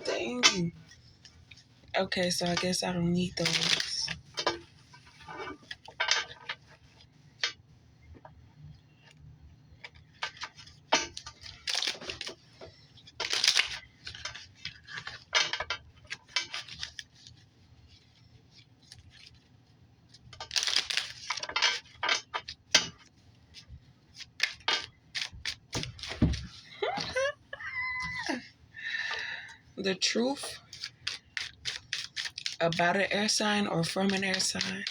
Dang. Okay, so I guess I don't need those. The truth about an air sign or from an air sign.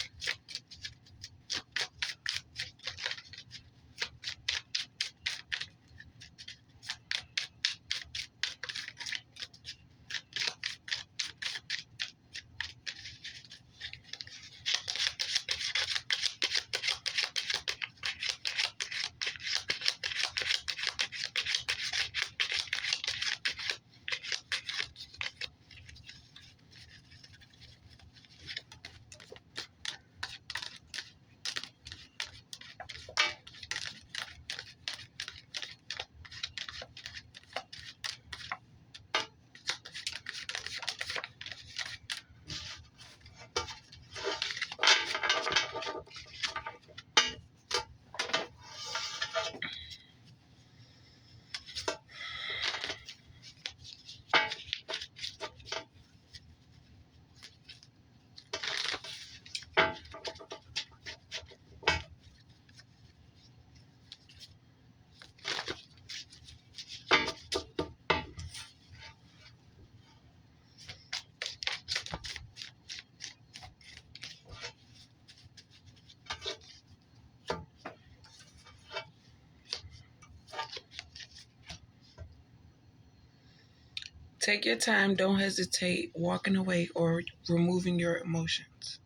Take your time. Don't hesitate walking away or removing your emotions.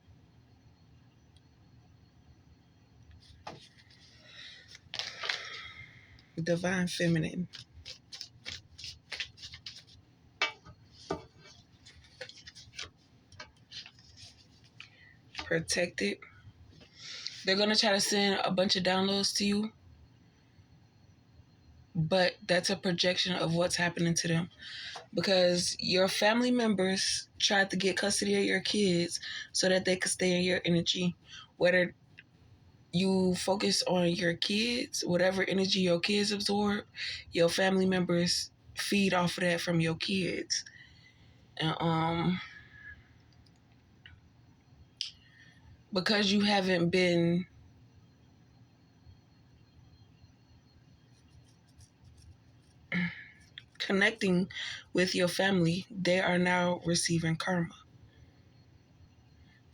Divine Feminine. Protected. They're going to try to send a bunch of downloads to you, but that's a projection of what's happening to them. Because your family members tried to get custody of your kids so that they could stay in your energy. Whether you focus on your kids, whatever energy your kids absorb, your family members feed off of that from your kids. And because you haven't been connecting with your family, they are now receiving karma.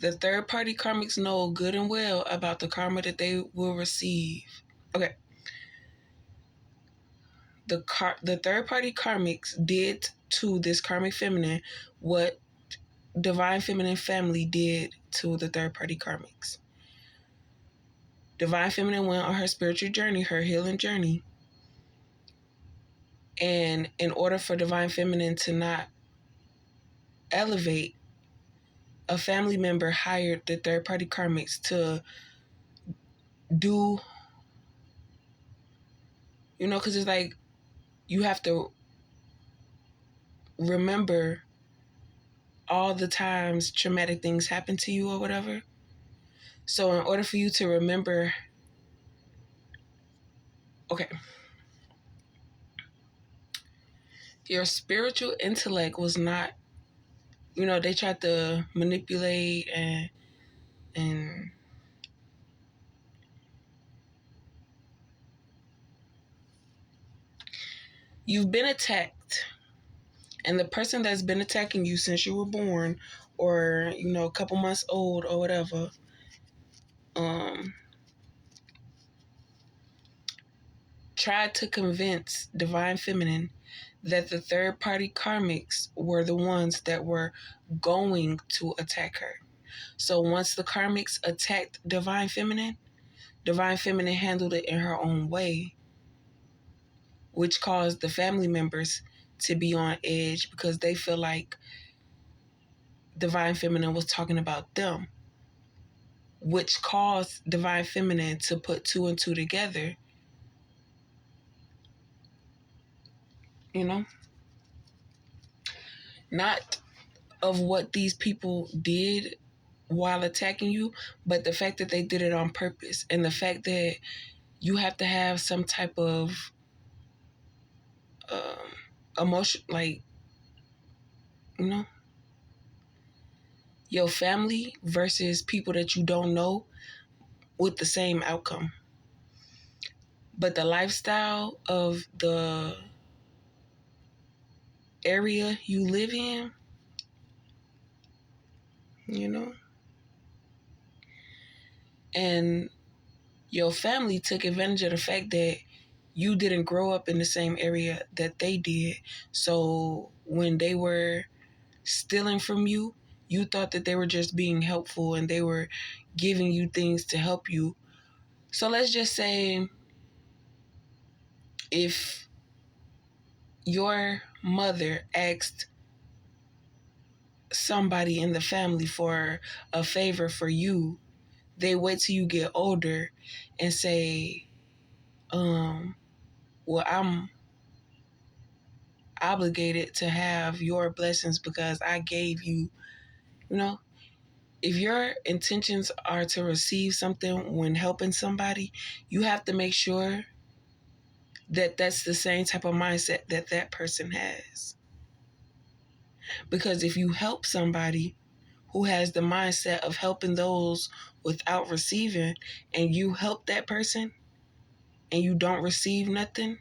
The third party karmics know good and well about the karma that they will receive. Okay. The third party karmics did to this karmic feminine what Divine Feminine family did to the third party karmics. Divine Feminine went on her spiritual journey, her healing journey. And in order for Divine Feminine to not elevate, a family member hired the third party karmics to do, because it's like you have to remember all the times traumatic things happen to you or whatever. So in order for you to remember, okay, your spiritual intellect was not, they tried to manipulate and you've been attacked. And the person that's been attacking you since you were born or, a couple months old or whatever, tried to convince Divine Feminine that the third party karmics were the ones that were going to attack her. So once the karmics attacked Divine Feminine handled it in her own way, which caused the family members to be on edge because they feel like Divine Feminine was talking about them, which caused Divine Feminine to put two and two together you know, not of what these people did while attacking you, but the fact that they did it on purpose, and the fact that you have to have some type of um, emotion, like, you know, your family versus people that you don't know with the same outcome. But the lifestyle of the area you live in, you know, and your family took advantage of the fact that you didn't grow up in the same area that they did. So when they were stealing from you, you thought that they were just being helpful and they were giving you things to help you. So let's just say if your mother asked somebody in the family for a favor for you, they wait till you get older and say, well, I'm obligated to have your blessings because I gave you, you know, if your intentions are to receive something when helping somebody, you have to make sure that that's the same type of mindset that that person has. Because if you help somebody who has the mindset of helping those without receiving, and you help that person and you don't receive nothing,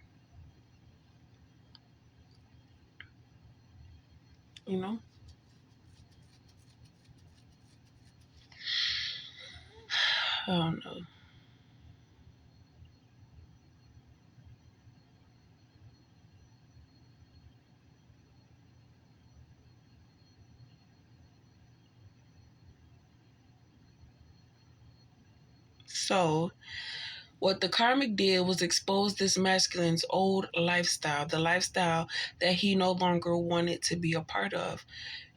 you know, I don't know. So what the karmic did was expose this masculine's old lifestyle, the lifestyle that he no longer wanted to be a part of.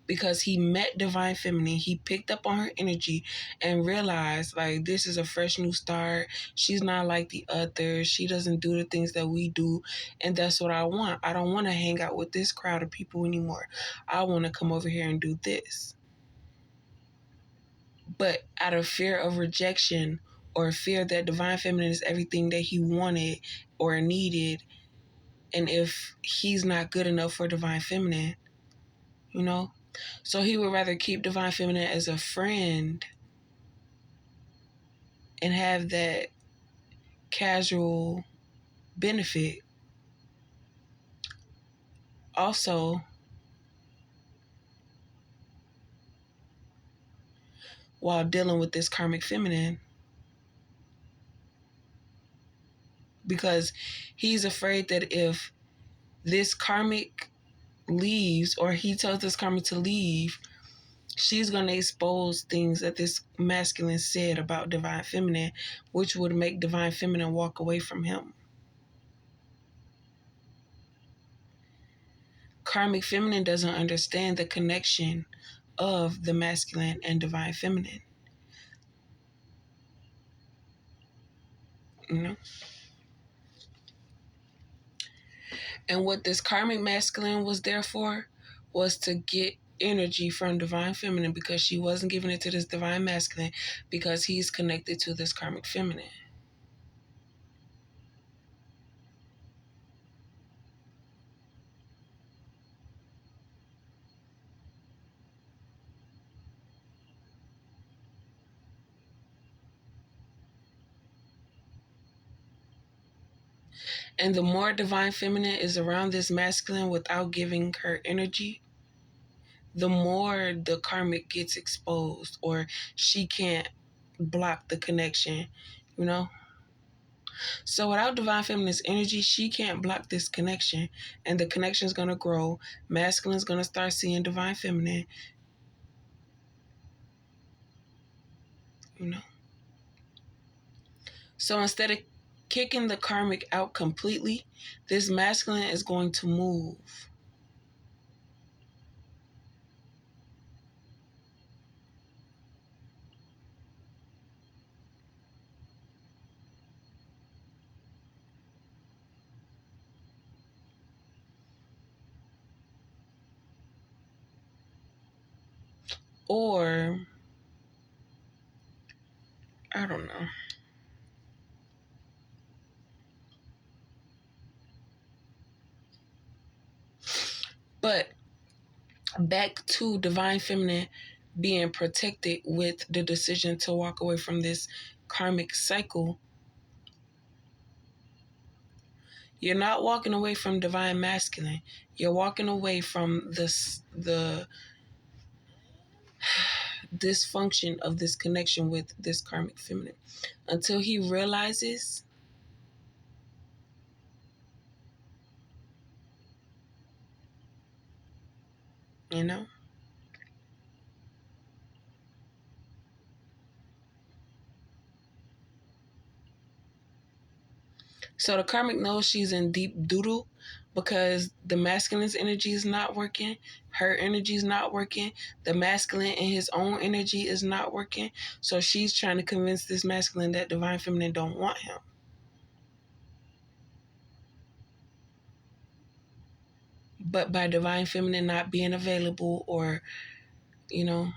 Because he met divine feminine, he picked up on her energy and realized, like, this is a fresh new start. She's not like the others. She doesn't do the things that we do, and that's what I want. I don't want to hang out with this crowd of people anymore. I want to come over here and do this. But out of fear of rejection, or fear that divine feminine is everything that he wanted or needed, and if he's not good enough for divine feminine, you know, so he would rather keep divine feminine as a friend and have that casual benefit. Also, while dealing with this karmic feminine, because he's afraid that if this karmic leaves, or he tells this karmic to leave, she's going to expose things that this masculine said about divine feminine, which would make divine feminine walk away from him. Karmic feminine doesn't understand the connection of the masculine and divine feminine, you know? And what this karmic masculine was there for was to get energy from divine feminine, because she wasn't giving it to this divine masculine because he's connected to this karmic feminine. And the more divine feminine is around this masculine without giving her energy, the more the karmic gets exposed, or she can't block the connection, you know? So without divine feminine's energy, she can't block this connection, and the connection is going to grow. Masculine's going to start seeing divine feminine, you know? So instead of kicking the karmic out completely, this masculine is going to move. Or, I don't know. But back to divine feminine being protected with the decision to walk away from this karmic cycle. You're not walking away from divine masculine. You're walking away from the dysfunction of this connection with this karmic feminine until he realizes, you know. So the karmic knows she's in deep doodle because the masculine's energy is not working, her energy is not working, the masculine in his own energy is not working. So she's trying to convince this masculine that divine feminine don't want him. But by divine feminine not being available, or, you know,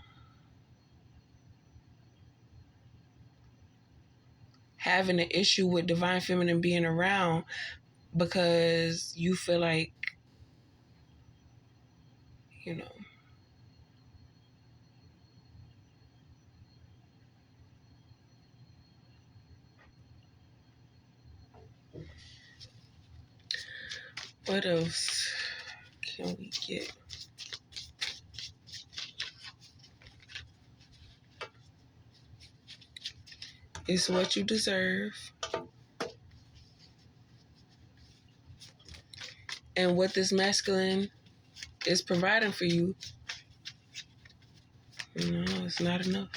having an issue with divine feminine being around because you feel like, you know, what else can we get? It's what you deserve. And what this masculine is providing for you, it's not enough.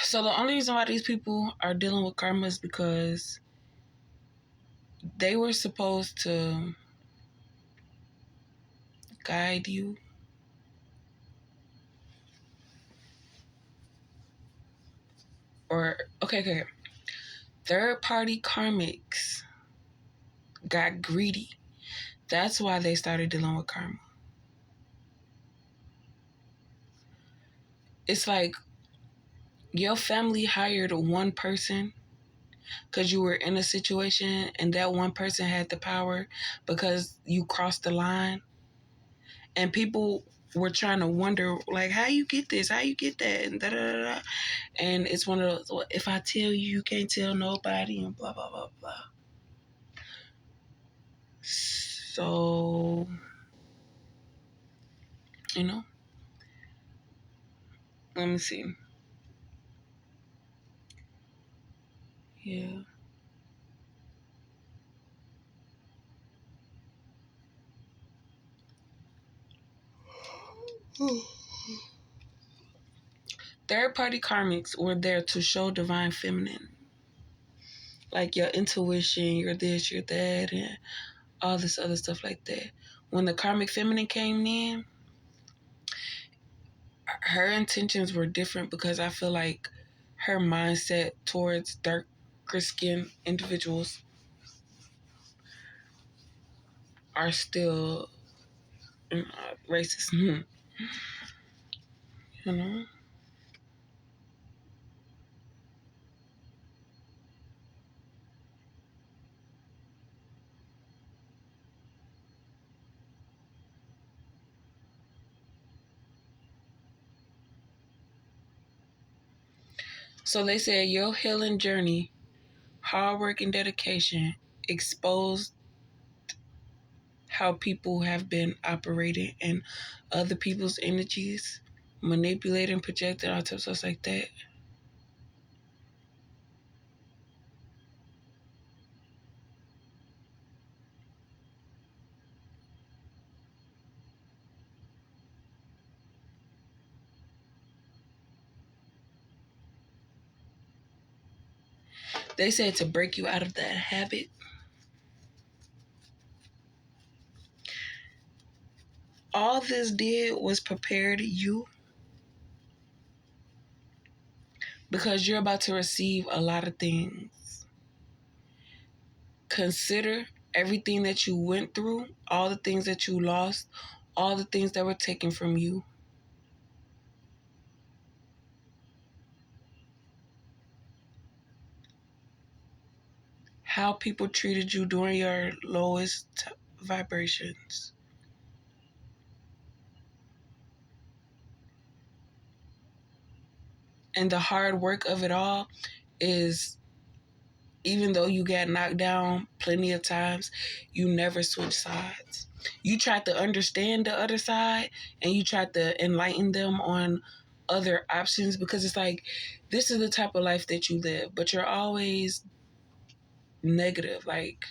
So the only reason why these people are dealing with karma is because they were supposed to guide you, or okay. Third party karmics got greedy. That's why they started dealing with karma. It's like your family hired one person because you were in a situation and that one person had the power because you crossed the line, and people were trying to wonder, like, how you get this, how you get that, and da da da da. And it's one of those, well, if I tell you, you can't tell nobody, and blah blah blah blah. So, you know, let me see. Yeah. Third party karmics were there to show divine feminine, like your intuition, your this, your that, and all this other stuff like that. When the karmic feminine came in, her intentions were different because I feel like her mindset towards darker skinned individuals are still racist. You know? So they said your healing journey, hard work and dedication exposed how people have been operating and other people's energies, manipulating, projecting, all types of stuff like that. They said to break you out of that habit. All this did was prepare you because you're about to receive a lot of things. Consider everything that you went through, all the things that you lost, all the things that were taken from you. How people treated you during your lowest vibrations. And the hard work of it all is, even though you got knocked down plenty of times, you never switch sides. You tried to understand the other side and you tried to enlighten them on other options because it's like, this is the type of life that you live, but you're always negative. Like,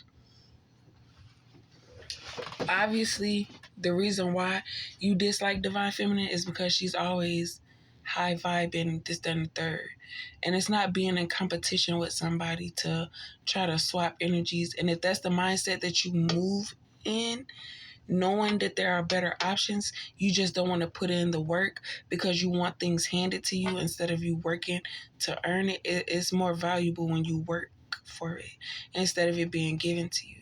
obviously, the reason why you dislike Divine Feminine is because she's always high vibing, this, that, and the third. And it's not being in competition with somebody to try to swap energies. And if that's the mindset that you move in, knowing that there are better options, you just don't want to put in the work because you want things handed to you instead of you working to earn it. It's more valuable when you work for it instead of it being given to you.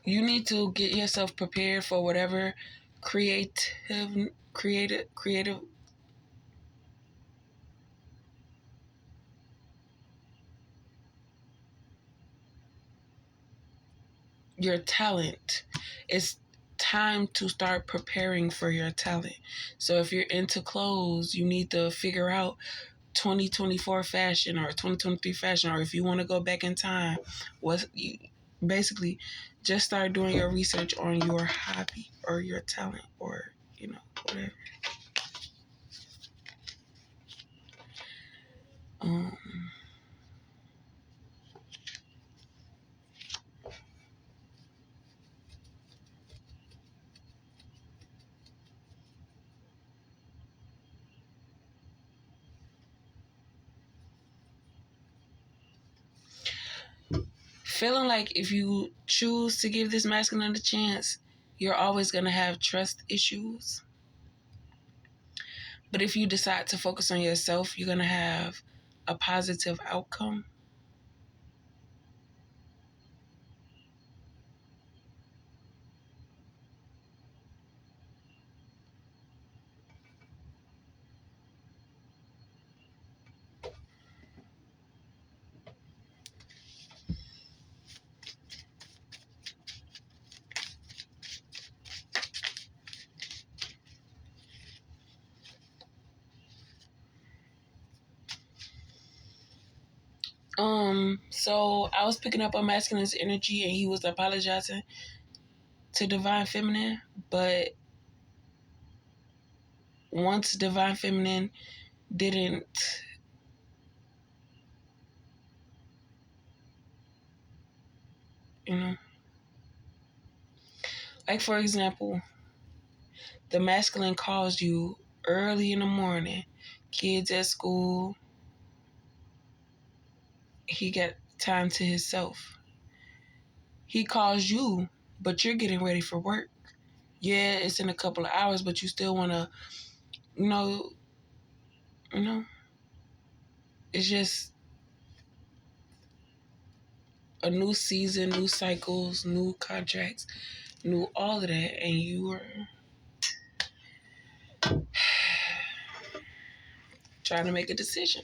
You need to get yourself prepared for whatever creative your talent. It's time to start preparing for your talent. So if you're into clothes, you need to figure out 2024 fashion or 2023 fashion, or if you want to go back in time, what you basically just start doing your research on your hobby or your talent, or whatever. um Feeling like if you choose to give this masculine a chance, you're always going to have trust issues. But if you decide to focus on yourself, you're going to have a positive outcome. So I was picking up on masculine's energy and he was apologizing to Divine Feminine, but once Divine Feminine didn't, you know, like for example, the masculine calls you early in the morning, kids at school, he got time to himself. He calls you, but you're getting ready for work. Yeah, it's in a couple of hours, but you still want to, you know, you know, it's just a new season, new cycles, new contracts, new all of that, and you are trying to make a decision.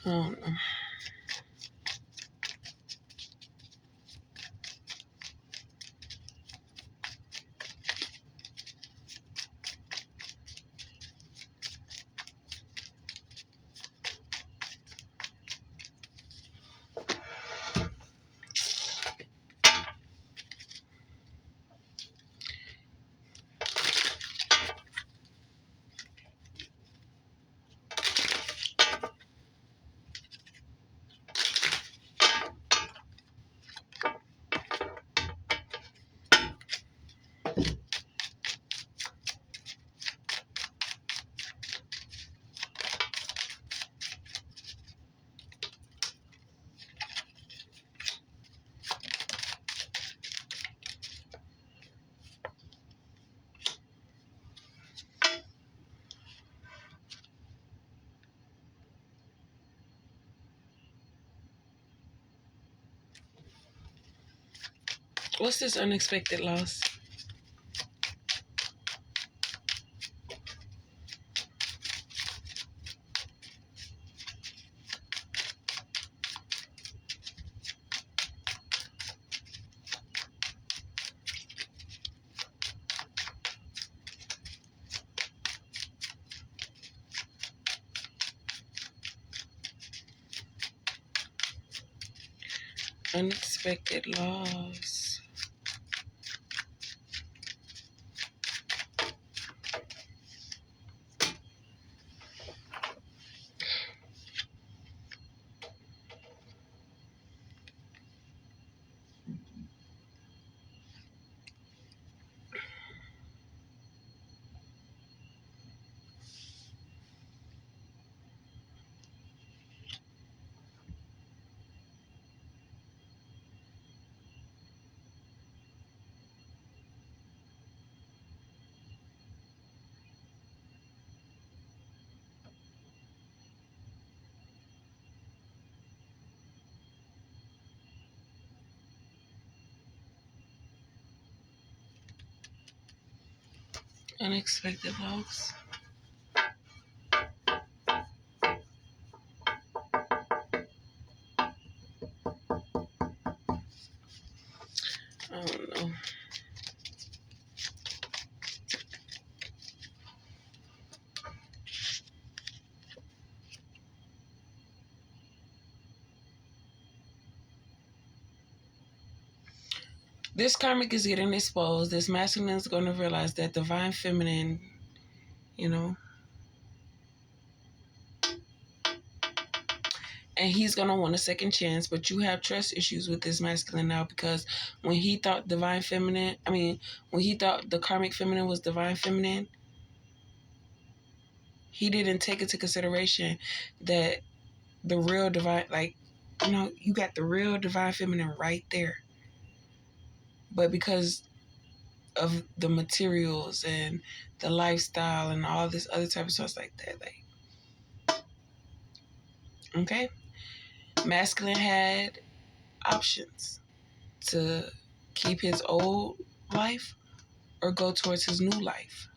I don't know. What's this unexpected loss? Unexpected loss. Unexpected loss. I don't know. This karmic is getting exposed. This masculine is going to realize that divine feminine, you know, and he's going to want a second chance. But you have trust issues with this masculine now, because when he thought when he thought the karmic feminine was divine feminine, he didn't take into consideration that the real divine, like, you got the real divine feminine right there. But because of the materials and the lifestyle and all this other type of stuff like that, okay, masculine had options to keep his old life or go towards his new life.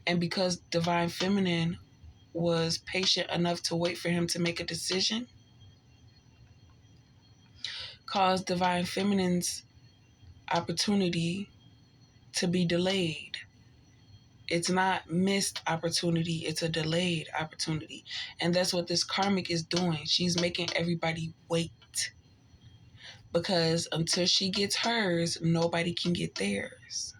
And because divine feminine was patient enough to wait for him to make a decision, caused divine feminine's opportunity to be delayed. It's not missed opportunity, it's a delayed opportunity. And that's what this karmic is doing. She's making everybody wait. Because until she gets hers, nobody can get theirs.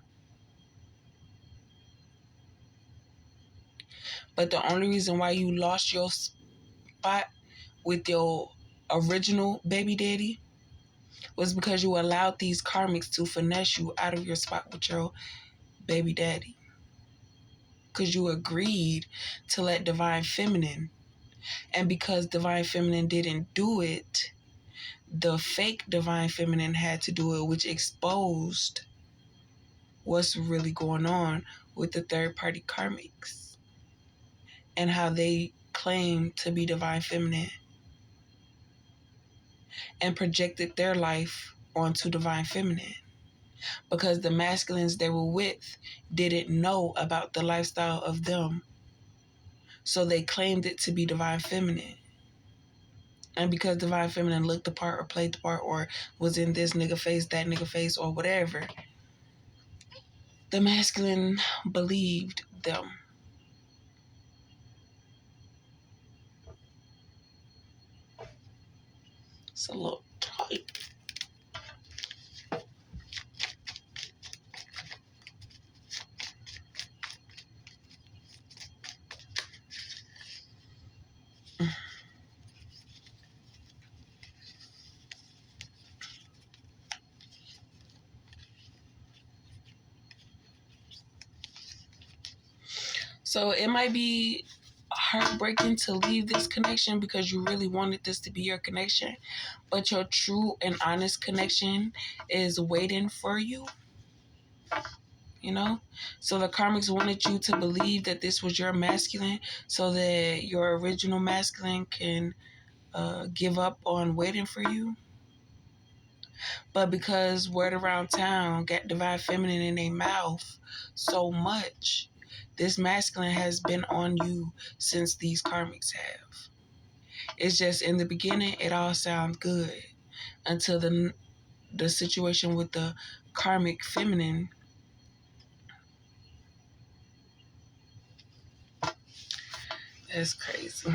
But the only reason why you lost your spot with your original baby daddy was because you allowed these karmics to finesse you out of your spot with your baby daddy. Because you agreed to let divine feminine. And because divine feminine didn't do it, the fake divine feminine had to do it, which exposed what's really going on with the third party karmics and how they claim to be divine feminine and projected their life onto divine feminine, because the masculines they were with didn't know about the lifestyle of them, so they claimed it to be divine feminine. And because divine feminine looked the part or played the part or was in this nigga face, that nigga face, or whatever, the masculine believed them. It's a little tight. So it might be heartbreaking to leave this connection because you really wanted this to be your connection, but your true and honest connection is waiting for you, you know? So the karmics wanted you to believe that this was your masculine so that your original masculine can give up on waiting for you. But because word around town got divine feminine in their mouth so much, this masculine has been on you since these karmics have. It's just in the beginning, it all sounds good until the situation with the karmic feminine. That's crazy.